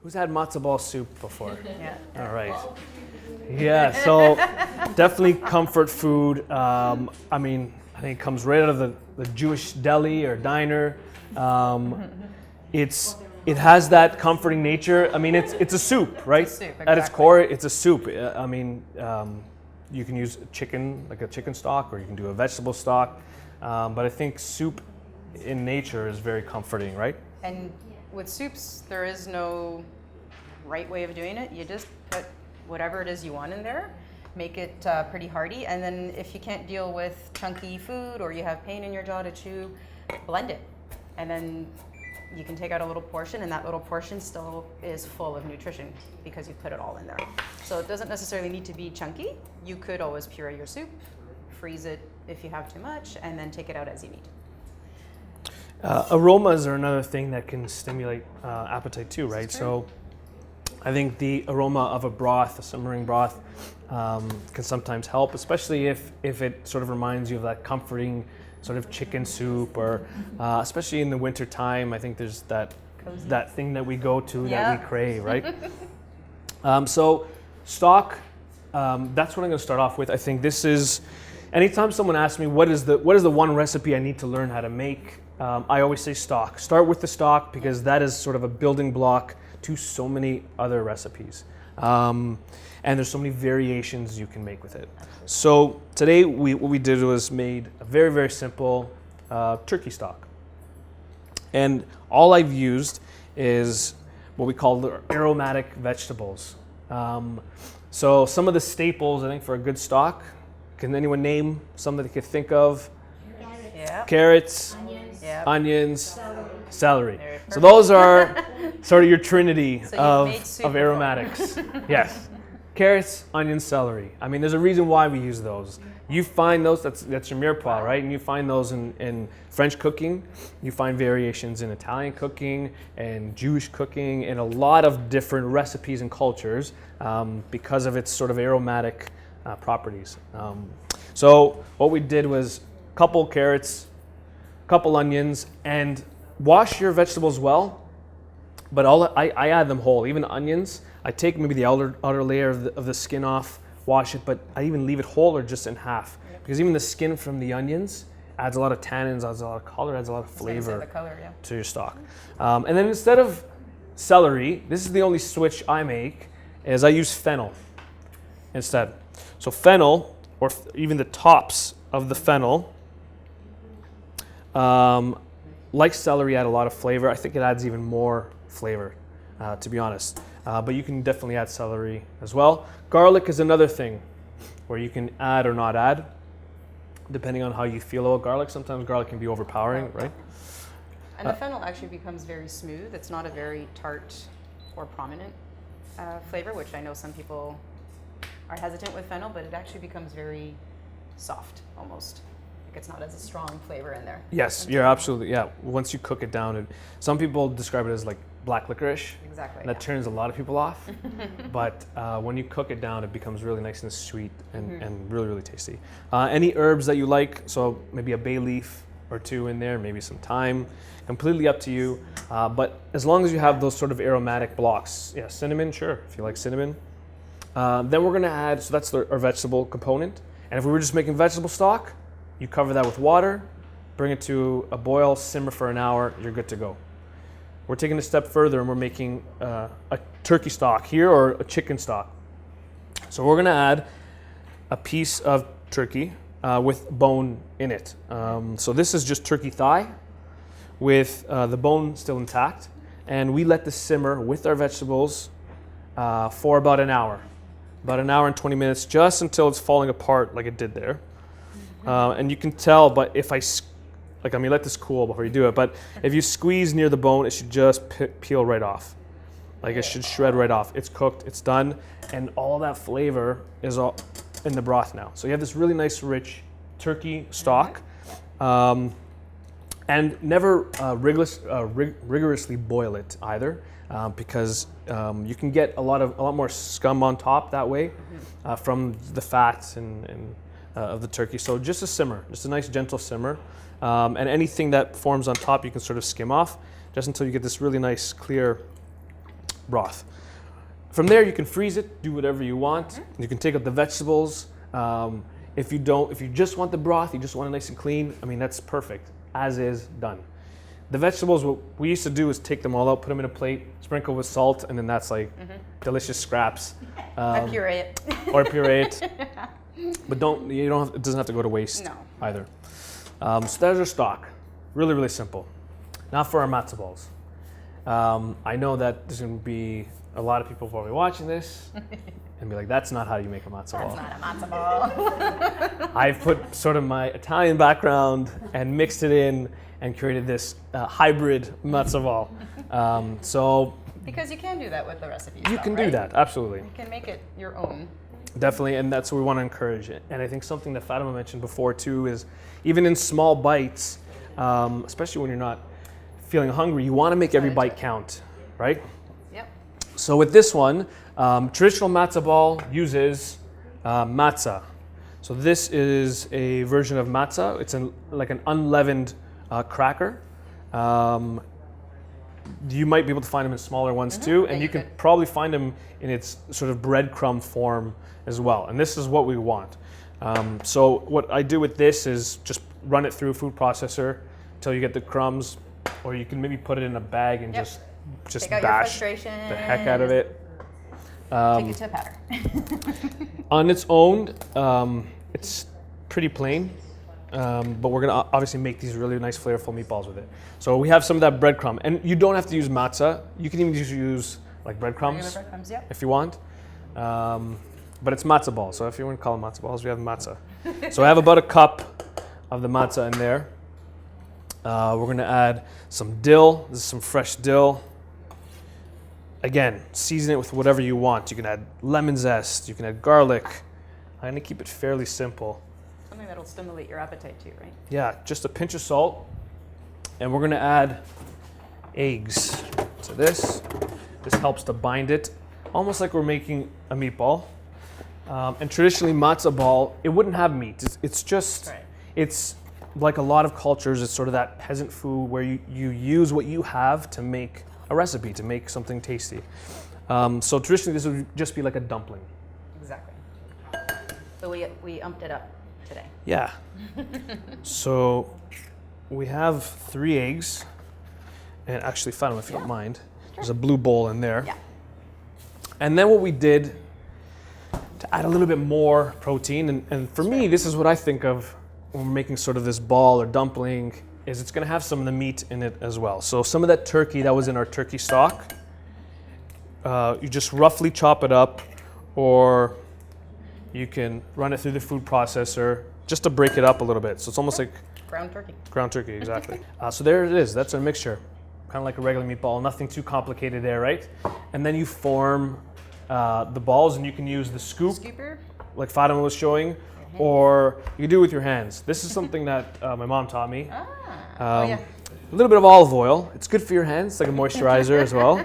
Who's had matzo ball soup before? Yeah. All right. Yeah, so definitely comfort food. I mean, I think it comes right out of the Jewish deli or diner. It has that comforting nature. I mean, it's a soup, right? It's a soup, At its exactly. core, it's a soup. I mean, you can use chicken, like a chicken stock, or you can do a vegetable stock. But I think soup in nature is very comforting, right? And with soups, there is no right way of doing it. You just put whatever it is you want in there, make it pretty hearty, and then if you can't deal with chunky food or you have pain in your jaw to chew, blend it. And then you can take out a little portion, and that little portion still is full of nutrition because you put it all in there. So it doesn't necessarily need to be chunky. You could always puree your soup, freeze it if you have too much, and then take it out as you need. Aromas are another thing that can stimulate appetite too, right? So I think the aroma of a broth, a simmering broth, can sometimes help, especially if it sort of reminds you of that comforting sort of chicken soup, or especially in the winter time. I think there's that thing that we go to that we crave, right? So stock, that's what I'm going to start off with. I think this is, anytime someone asks me what is the one recipe I need to learn how to make, I always say stock. Start with the stock, because that is sort of a building block to so many other recipes. And there's so many variations you can make with it. So today what we did was made a very, very simple turkey stock. And all I've used is what we call the aromatic vegetables. So some of the staples, I think, for a good stock, can anyone name some that they could think of? Yeah. Carrots, Yeah. onions, celery. So those are sort of your trinity So you've made soup of before. aromatics. Yes. Carrots, onions, celery. I mean, there's a reason why we use those. You find those, that's your mirepoix, right? And you find those in French cooking. You find variations in Italian cooking and Jewish cooking, and a lot of different recipes and cultures because of its sort of aromatic properties. So what we did was a couple carrots, a couple onions, and wash your vegetables well. But I add them whole. Even onions, I take maybe the outer layer of the skin off, wash it, but I even leave it whole or just in half. Because even the skin from the onions adds a lot of tannins, adds a lot of color, adds a lot of flavor The color, yeah. to your stock. And then instead of celery, this is the only switch I make, is I use fennel instead. So fennel, or even the tops of the fennel, like celery, add a lot of flavor. I think it adds even more flavor, to be honest. But you can definitely add celery as well. Garlic is another thing where you can add or not add, depending on how you feel about garlic. Sometimes garlic can be overpowering, right? And the fennel actually becomes very smooth. It's not a very tart or prominent flavor, which I know some people are hesitant with fennel, but it actually becomes very soft almost. Like it's not as a strong flavor in there. Yes, you're absolutely, yeah. Once you cook it down, some people describe it as like black licorice. Exactly. And that turns a lot of people off. But when you cook it down, it becomes really nice and sweet and really, really tasty. Any herbs that you like, so maybe a bay leaf or two in there, maybe some thyme, completely up to you. But as long as you have those sort of aromatic blocks, yeah, cinnamon, sure, if you like cinnamon. Then we're gonna add, so that's our vegetable component. And if we were just making vegetable stock, you cover that with water, bring it to a boil, simmer for an hour, you're good to go. We're taking it a step further and we're making a turkey stock here, or a chicken stock. So we're gonna add a piece of turkey with bone in it. So this is just turkey thigh with the bone still intact. And we let this simmer with our vegetables for about an hour. About an hour and 20 minutes, just until it's falling apart like it did there. And you can tell, but if let this cool before you do it, but if you squeeze near the bone, it should just peel right off. Like it should shred right off. It's cooked, it's done, and all that flavor is all in the broth now. So you have this really nice, rich turkey stock. And never rigorously boil it either, because you can get a lot more scum on top that way from the fats and of the turkey. So just a simmer, just a nice gentle simmer. And anything that forms on top you can sort of skim off just until you get this really nice clear broth. From there, you can freeze it, do whatever you want. You can take out the vegetables. If you just want the broth, you just want it nice and clean, I mean, that's perfect. As is, done. The vegetables, what we used to do is take them all out, put them in a plate, sprinkle with salt, and then that's like delicious scraps. I puree it. Or puree it. But it doesn't have to go to waste either. So there's our stock. Really, really simple. Now for our matzo balls. I know that there's going to be a lot of people probably watching this and be like, that's not how you make a matzo ball. That's not a matzo ball. I've put sort of my Italian background and mixed it in and created this hybrid matzo ball. Because you can do that with the recipes. You can do that, absolutely. You can make it your own. Definitely, and that's what we want to encourage. And I think something that Fatima mentioned before too is even in small bites, especially when you're not feeling hungry, you want to make every bite count, right? Yep. So with this one, traditional matzo ball uses matzo. So this is a version of matzo. It's like an unleavened cracker. You might be able to find them in smaller ones too, and you can probably find them in its sort of breadcrumb form as well. And this is what we want. So what I do with this is just run it through a food processor until you get the crumbs, or you can maybe put it in a bag and just Take out bash your the frustration. heck out of it. Take it to a powder. On its own, it's pretty plain, but we're gonna obviously make these really nice flavorful meatballs with it. So we have some of that breadcrumb, and you don't have to use matzah. You can even just use like breadcrumbs if you want. But it's matzo balls, so if you want to call them matzo balls, we have matzah. So I have about a cup of the matzah in there. We're gonna add some dill. This is some fresh dill. Again, season it with whatever you want. You can add lemon zest, you can add garlic. I'm gonna keep it fairly simple. Something that'll stimulate your appetite too, right? Yeah, just a pinch of salt. And we're gonna add eggs to this. This helps to bind it, almost like we're making a meatball. And traditionally, matzo ball, it wouldn't have meat. It's just, it's like a lot of cultures, it's sort of that peasant food where you use what you have to make a recipe, to make something tasty. So traditionally, this would just be like a dumpling. Exactly. So we umped it up today. Yeah. So we have 3 eggs. And actually, Fatima, if you don't mind, there's a blue bowl in there. Yeah. And then what we did to add a little bit more protein, and for me, this is what I think of when we're making sort of this ball or dumpling, is it's gonna have some of the meat in it as well. So some of that turkey that was in our turkey stock, you just roughly chop it up, or you can run it through the food processor just to break it up a little bit. So it's almost like ground turkey. Ground turkey, exactly. So there it is. That's our mixture. Kind of like a regular meatball. Nothing too complicated there, right? And then you form the balls, and you can use the scooper, like Fatima was showing, or you can do it with your hands. This is something that my mom taught me. A little bit of olive oil. It's good for your hands. It's like a moisturizer as well.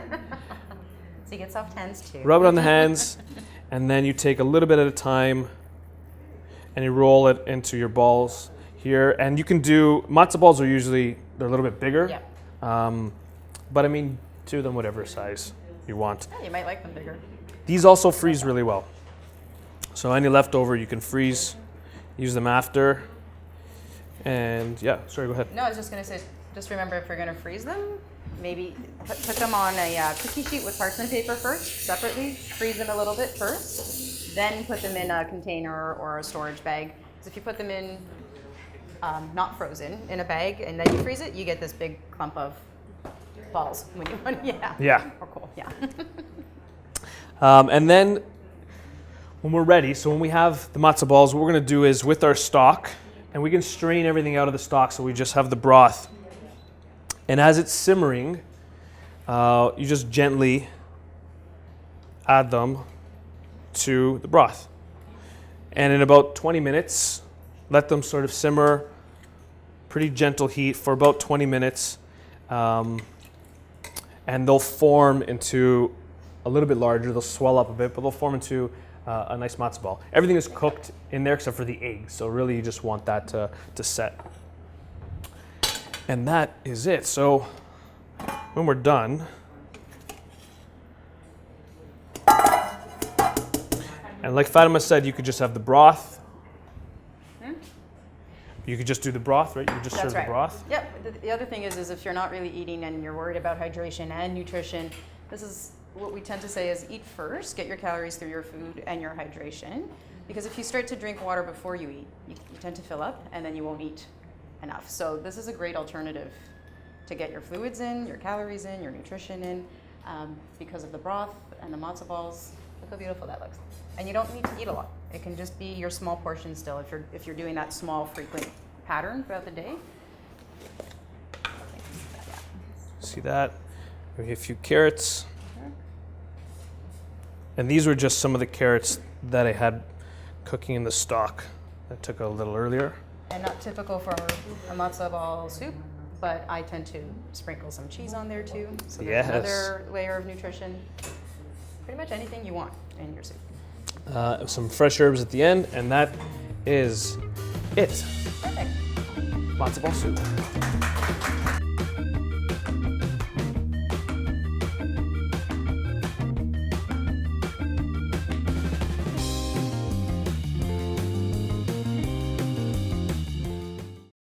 So you get soft hands too. Rub it on the hands, and then you take a little bit at a time, and you roll it into your balls here. And you can do, matzo balls are usually, they're a little bit bigger. Yeah. But I mean, do them whatever size you want. Yeah, you might like them bigger. These also freeze really well. So any leftover you can freeze, use them after. And yeah, sorry, go ahead. No, I was just gonna say, just remember if you're gonna freeze them, maybe put them on a cookie sheet with parchment paper first, separately. Freeze them a little bit first, then put them in a container or a storage bag. Because if you put them in not frozen, in a bag, and then you freeze it, you get this big clump of balls when you want. Yeah. Or cool. Yeah. And then when we're ready, so when we have the matzo balls, what we're gonna do is with our stock, and we can strain everything out of the stock so we just have the broth. And as it's simmering, you just gently add them to the broth. And in about 20 minutes, let them sort of simmer, pretty gentle heat for about 20 minutes. And they'll form into a little bit larger, they'll swell up a bit, but they'll form into a nice matzo ball. Everything is cooked in there except for the eggs, so really you just want that to set. And that is it. So when we're done, And like Fatima said, you could just have the broth. You could just do the broth, right? You could just serve the broth. Yep. The other thing is if you're not really eating and you're worried about hydration and nutrition, this is what we tend to say is eat first, get your calories through your food and your hydration. Because if you start to drink water before you eat, you tend to fill up and then you won't eat enough. So this is a great alternative to get your fluids in, your calories in, your nutrition in, because of the broth and the matzo balls. Look how beautiful that looks. And you don't need to eat a lot. It can just be your small portion still if you're doing that small frequent pattern throughout the day. See that? Maybe a few carrots. And these were just some of the carrots that I had cooking in the stock that took a little earlier. And not typical for a matzo ball soup, but I tend to sprinkle some cheese on there too. So there's another layer of nutrition. Pretty much anything you want in your soup. Some fresh herbs at the end, and that is it. Perfect. Matzo ball soup.